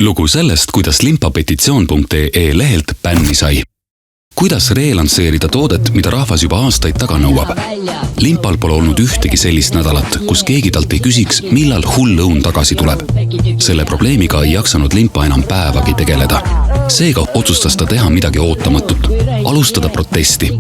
Lugu sellest, kuidas limpapetitsioon.ee lehelt bänni sai. Kuidas relansseerida toodet, mida rahvas juba aastaid taga nõuab? Limpal pole olnud ühtegi sellist nädalat, kus keegi talt ei küsiks, millal hull õun tagasi tuleb. Selle probleemiga ei jaksanud Limpa enam päevagi tegeleda. Seega otsustas ta teha midagi ootamatut. Alustada protesti.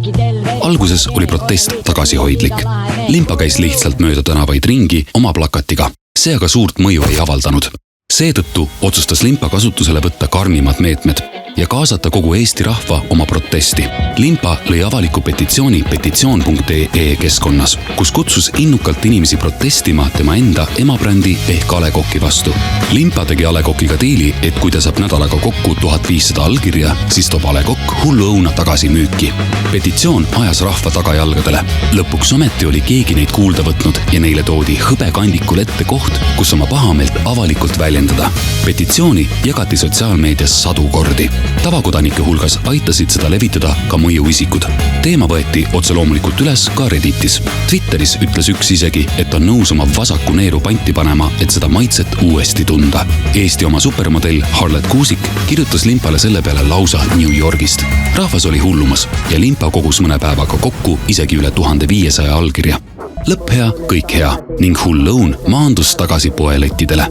Alguses oli protest tagasihoidlik. Limpa käis lihtsalt mööda tänavaid ringi oma plakatiga. See aga suurt mõju ei avaldanud. Seetõttu otsustas Limpa kasutusele võtta karmimad meetmed ja kaasata kogu Eesti rahva oma protesti. Limpa lõi avaliku petitsiooni petitsioon.ee keskkonnas, kus kutsus innukalt inimesi protestima tema enda emabrändi ehk A. Le Coq'i vastu. Limpa tegi A. Le Coq'iga diili, et kui ta saab nädalaga kokku 1500 allkirja, siis toob A. Le Coq hullu õuna tagasi müüki. Petitsioon ajas rahva tagajalgadele. Lõpuks ometi oli keegi neid kuulda võtnud ja neile toodi hõbekandikul ette koht, kus oma pahameelt avalikult väljendada. Petitsiooni jagati sotsiaalmeedias sadu kordi. Tavakodanike hulgas aitasid seda levitada ka mõjuisikud. Teema võeti otse loomulikult üles ka Redditis. Twitteris ütles üks isegi, et on nõus oma vasaku neeru panti panema, et seda maitset uuesti tunda. Eesti oma supermodell Harlet Kuusik kirjutas Limpale selle peale lausa New Yorgist. Rahvas oli hullumas ja Limpa kogus mõne päevaga kokku isegi üle 1500 allkirja. Lõpp hea, kõik hea ning hull õun maandus tagasi poelettidele.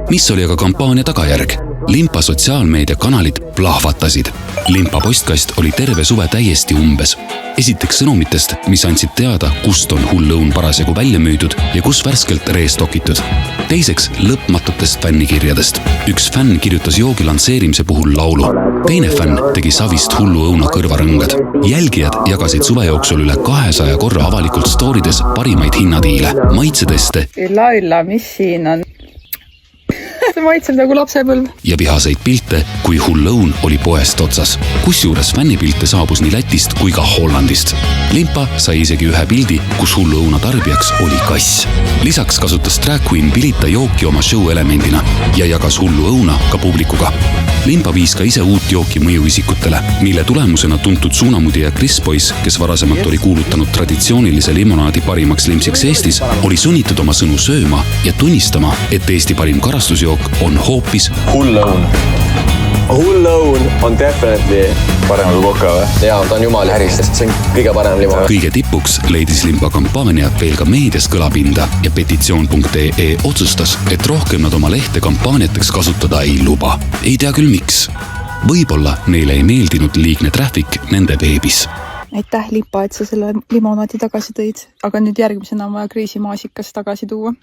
Mis oli aga kampaania tagajärg? Limpa sotsiaalmeediakanalid plahvatasid. Limpa postkast oli terve suve täiesti umbes. Esiteks sõnumitest, mis andsid teada, kust on hull õun parasjagu välja müüdud ja kus värskelt reestokitud. Teiseks lõpmatutest fännikirjadest. Üks fänn kirjutas joogi lansseerimise puhul laulu. Teine fänn tegi savist hullu õuna kõrvarõngad. Jälgijad jagasid suve jooksul üle 200 korra avalikult stoorides parimaid hinnadiile, maitseteste Ülla, mis siin on? See maitseb nagu lapsepõlv. Ja vihaseid pilte, kui hull õun oli poest otsas. Kusjuures fännipilte saabus nii Lätist kui ka Hollandist. Limpa sai isegi ühe pildi, kus hullu õuna tarbijaks oli kass. Lisaks kasutas drag queen Pilita jooki oma show elemendina ja jagas hullu õuna ka publikuga. Limpa viis ka ise uut jooki mõjuisikutele, mille tulemusena tuntud suunamudija Chris Boyce, kes varasemalt oli kuulutanud traditsioonilise limonaadi parimaks limsiks Eestis, oli sunnitud oma sõnu sööma ja tunnistama, et Eesti parim karastusjook on hoopis hull õun. Hull õun on definitely parem kui Coca või? Jaa, ta on jumal häristest, see on kõige parem limonaad. Kõige tipuks leidis Limpa kampaania veel ka meedias kõlapinda ja petitsioon.ee otsustas, et rohkem nad oma lehte kampaaniateks kasutada ei luba. Ei tea küll miks. Võib-olla neile ei meeldinud liigne traffic nende veebis. Aitäh, Limpa, et sa selle limonaadi tagasi tõid, aga nüüd järgmisena on vaja kriisimaasikas tagasi tuua.